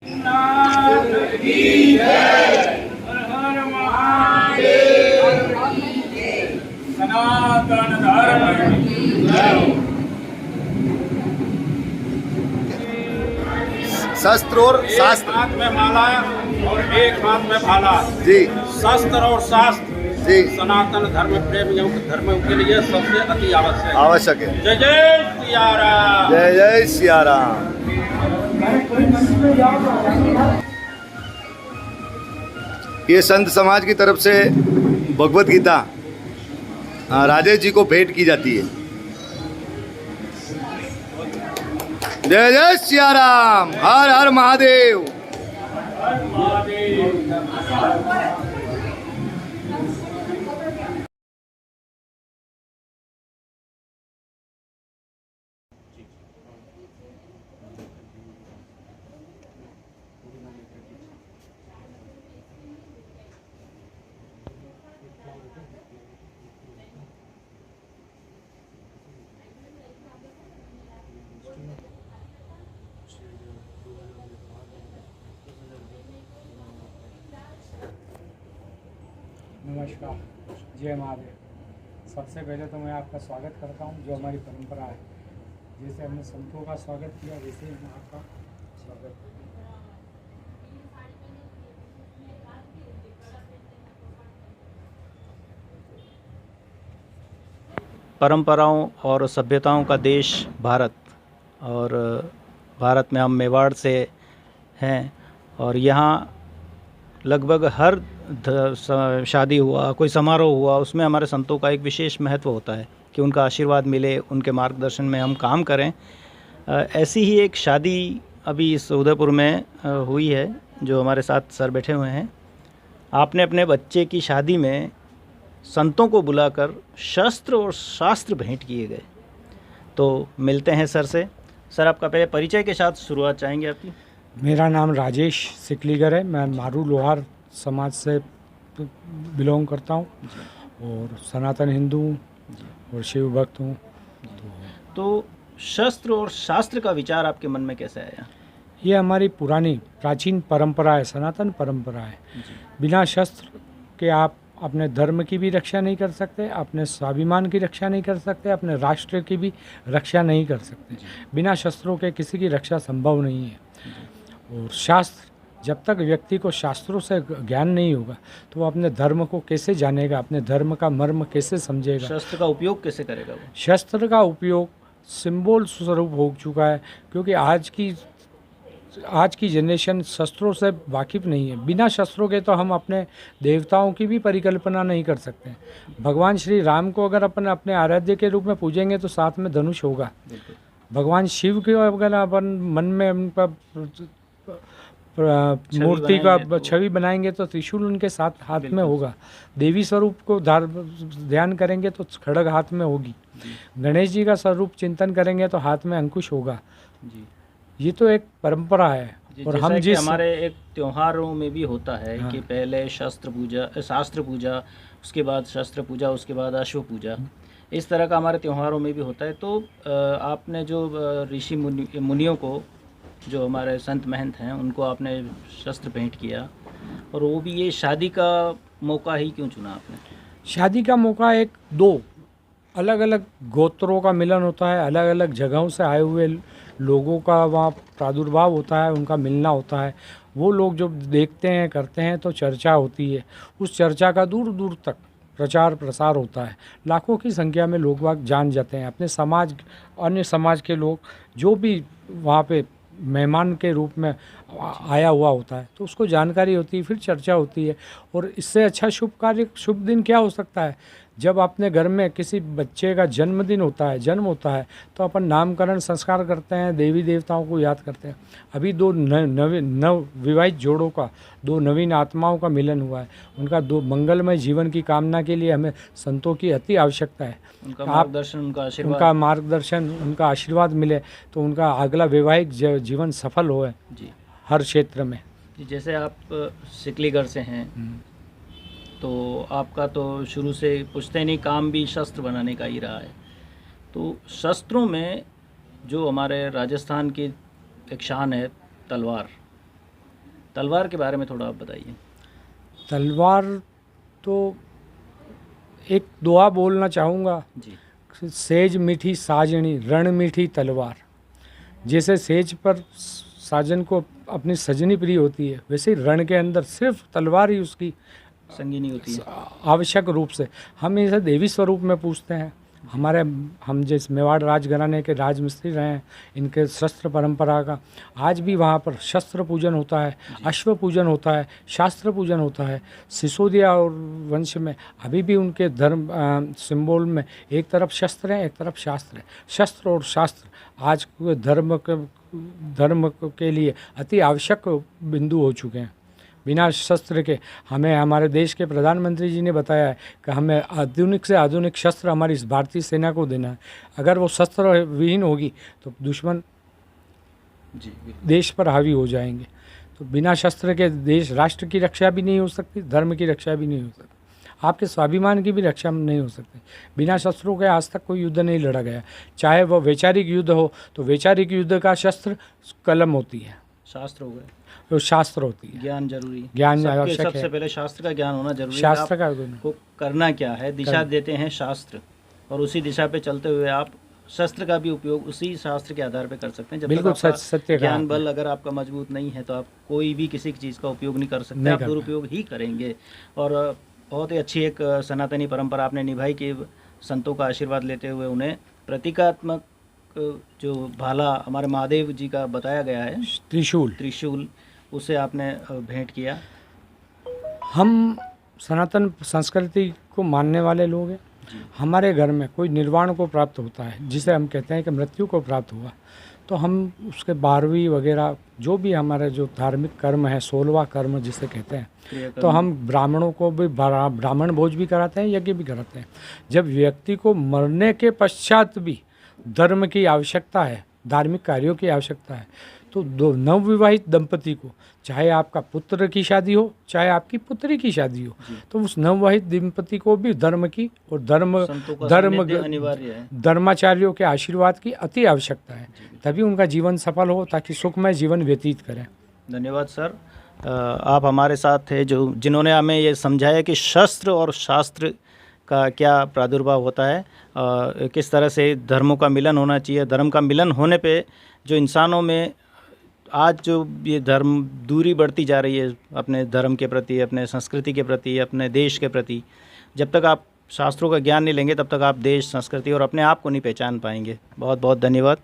नाथ की जय। हर हर महादेव। सनातन धर्म की जय। शस्त्र और एक शास्त्र हाथ में माला और एक हाथ में भाला। जी शस्त्र और शास्त्र जी सनातन धर्म प्रेमियों धर्म के लिए सबसे अति आवश्यक आवश्यक है। जय जय सिया राम। जय जय सिया राम। ये संत समाज की तरफ से भगवत गीता राजेश जी को भेंट की जाती है। जय जय सिया राम। हर हर महादेव। नमस्कार, जय महादेव। सबसे पहले तो मैं आपका स्वागत करता हूं, जो हमारी परंपरा है। जैसे हमने संतों का स्वागत किया, वैसे ही हम आपका स्वागत करते हैं। परंपराओं और सभ्यताओं का देश भारत, और भारत में हम मेवाड़ से हैं, और यहाँ लगभग हर शादी हुआ, कोई समारोह हुआ, उसमें हमारे संतों का एक विशेष महत्व होता है कि उनका आशीर्वाद मिले, उनके मार्गदर्शन में हम काम करें। ऐसी ही एक शादी अभी इस उदयपुर में हुई है, जो हमारे साथ सर बैठे हुए हैं। आपने अपने बच्चे की शादी में संतों को बुलाकर शस्त्र और शास्त्र भेंट किए गए। तो मिलते हैं सर से। सर, आपका पहले परिचय के साथ शुरुआत चाहेंगे आपकी? मेरा नाम राजेश सिकलीगर है। मैं मारू लोहार समाज से बिलोंग करता हूँ और सनातन हिंदू हूँ और शिव भक्त हूँ। तो शस्त्र और शास्त्र का विचार आपके मन में कैसे आया? ये हमारी पुरानी प्राचीन परंपरा है, सनातन परंपरा है। बिना शस्त्र के आप अपने धर्म की भी रक्षा नहीं कर सकते, अपने स्वाभिमान की रक्षा नहीं कर सकते, अपने राष्ट्र की भी रक्षा नहीं कर सकते। बिना शस्त्रों के किसी की रक्षा संभव नहीं है। और शास्त्र, जब तक व्यक्ति को शास्त्रों से ज्ञान नहीं होगा तो वो अपने धर्म को कैसे जानेगा, अपने धर्म का मर्म कैसे समझेगा। शस्त्र का उपयोग कैसे करेगा वो? शस्त्र का उपयोग सिंबल स्वरूप हो चुका है, क्योंकि आज की जनरेशन शस्त्रों से वाकिफ़ नहीं है। बिना शस्त्रों के तो हम अपने देवताओं की भी परिकल्पना नहीं कर सकते। भगवान श्री राम को अगर अपन अपने आराध्य के रूप में पूजेंगे तो साथ में धनुष होगा। भगवान शिव के अगर अपन मन में उनका मूर्ति का छवि बनाएंगे तो त्रिशूल उनके साथ हाथ में होगा। देवी स्वरूप को ध्यान करेंगे तो खड्ग हाथ में होगी। गणेश जी का स्वरूप चिंतन करेंगे तो हाथ में अंकुश होगा। ये तो एक परंपरा है। और हम जिस हमारे एक त्योहारों में भी होता है कि पहले शास्त्र पूजा, उसके बाद शस्त्र पूजा, उसके बाद अश्व पूजा, इस तरह का हमारे त्योहारों में भी होता है। तो आपने जो ऋषि मुनियों को, जो हमारे संत महंत हैं, उनको आपने शस्त्र भेंट किया, और वो भी ये शादी का मौका ही क्यों चुना आपने? शादी का मौका एक दो अलग अलग गोत्रों का मिलन होता है, अलग अलग जगहों से आए हुए लोगों का वहाँ प्रादुर्भाव होता है, उनका मिलना होता है। वो लोग जो देखते हैं, करते हैं, तो चर्चा होती है। उस चर्चा का दूर दूर तक प्रचार प्रसार होता है। लाखों की संख्या में लोग वहाँ जान जाते हैं। अपने समाज, अन्य समाज के लोग जो भी वहाँ पे मेहमान के रूप में आया हुआ होता है, तो उसको जानकारी होती है, फिर चर्चा होती है। और इससे अच्छा शुभ कार्य, शुभ दिन क्या हो सकता है? जब अपने घर में किसी बच्चे का जन्म होता है तो अपन नामकरण संस्कार करते हैं, देवी देवताओं को याद करते हैं। अभी दो नव विवाहित जोड़ों का, दो नवीन आत्माओं का मिलन हुआ है। उनका दो मंगलमय जीवन की कामना के लिए हमें संतों की अति आवश्यकता है। उनका मार्गदर्शन, उनका आशीर्वाद मिले तो उनका अगला वैवाहिक जीवन सफल हो जी हर क्षेत्र में। जैसे आप सिकलीगढ़ से हैं, तो आपका तो शुरू से पुश्तैनी नहीं, काम भी शस्त्र बनाने का ही रहा है। तो शस्त्रों में जो हमारे राजस्थान की एक शान है, तलवार, तलवार के बारे में थोड़ा आप बताइए। तलवार तो एक दुआ बोलना चाहूँगा, जी। सेज मीठी साजनी रण मीठी तलवार। जैसे सेज पर साजन को अपनी सजनी प्रिय होती है, वैसे ही रण के अंदर सिर्फ तलवार ही उसकी संगीनी होती है। आवश्यक रूप से। हम इसे देवी स्वरूप में पूछते हैं। हम जिस मेवाड़ राजघराने के राजमिस्त्री रहे हैं, इनके शस्त्र परंपरा का आज भी वहाँ पर शस्त्र पूजन होता है, अश्व पूजन होता है, शास्त्र पूजन होता है। सिसोदिया और वंश में अभी भी उनके धर्म सिंबल में एक तरफ शस्त्र है, एक तरफ शास्त्र है। शस्त्र और शास्त्र आज के धर्म के लिए अति आवश्यक बिंदु हो चुके हैं। बिना शस्त्र के हमें हमारे देश के प्रधानमंत्री जी ने बताया है कि हमें आधुनिक से आधुनिक शस्त्र हमारी इस भारतीय सेना को देना है। अगर वो शस्त्र विहीन होगी तो दुश्मन जी। देश पर हावी हो जाएंगे। तो बिना शस्त्र के देश राष्ट्र की रक्षा भी नहीं हो सकती, धर्म की रक्षा भी नहीं हो सकती, आपके स्वाभिमान की भी रक्षा नहीं हो सकती। बिना शस्त्रों के आज तक कोई युद्ध नहीं लड़ा गया। चाहे वह वैचारिक युद्ध हो तो वैचारिक युद्ध का शस्त्र कलम होती है, शास्त्र हो गए, तो शास्त्र होती है। ज्ञान जरूरी, ज्ञान आवश्यक है। सबसे पहले शास्त्र का ज्ञान होना जरूरी है। शास्त्र का को करना क्या है, दिशा देते हैं शास्त्र, और उसी दिशा पे चलते हुए आप शस्त्र का भी उपयोग उसी शास्त्र के आधार पे कर सकते हैं। जब बिल्कुल तक सत्य ज्ञान बल अगर आपका मजबूत नहीं है तो आप कोई भी किसी चीज़ का उपयोग नहीं कर सकते, आप दुरुपयोग ही करेंगे। और बहुत ही अच्छी एक सनातनी परंपरा आपने निभाई कि संतों का आशीर्वाद लेते हुए उन्हें प्रतीकात्मक जो भाला हमारे महादेव जी का बताया गया है, त्रिशूल, उसे आपने भेंट किया। हम सनातन संस्कृति को मानने वाले लोग हैं। हमारे घर में कोई निर्वाण को प्राप्त होता है, जिसे हम कहते हैं कि मृत्यु को प्राप्त हुआ, तो हम उसके 12वीं वगैरह जो भी हमारे जो धार्मिक कर्म है, 16वां कर्म जिसे कहते हैं, तो हम ब्राह्मणों को भी ब्राह्मण भोज भी कराते हैं, यज्ञ भी कराते हैं। जब व्यक्ति को मरने के पश्चात भी धर्म की आवश्यकता है, धार्मिक कार्यों की आवश्यकता है, तो दो नवविवाहित दंपति को, चाहे आपका पुत्र की शादी हो चाहे आपकी पुत्री की शादी हो, तो उस नवविवाहित दंपति को भी धर्म की और धर्माचार्यों के आशीर्वाद की अति आवश्यकता है, तभी उनका जीवन सफल हो, ताकि सुखमय जीवन व्यतीत करें। धन्यवाद सर, आप हमारे साथ थे जिन्होंने हमें ये समझाया कि शस्त्र और शास्त्र का क्या प्रादुर्भाव होता है, किस तरह से धर्मों का मिलन होना चाहिए। धर्म का मिलन होने पे जो इंसानों में आज जो ये धर्म दूरी बढ़ती जा रही है अपने धर्म के प्रति, अपने संस्कृति के प्रति, अपने देश के प्रति, जब तक आप शास्त्रों का ज्ञान नहीं लेंगे तब तक आप देश, संस्कृति और अपने आप को नहीं पहचान पाएंगे। बहुत बहुत धन्यवाद।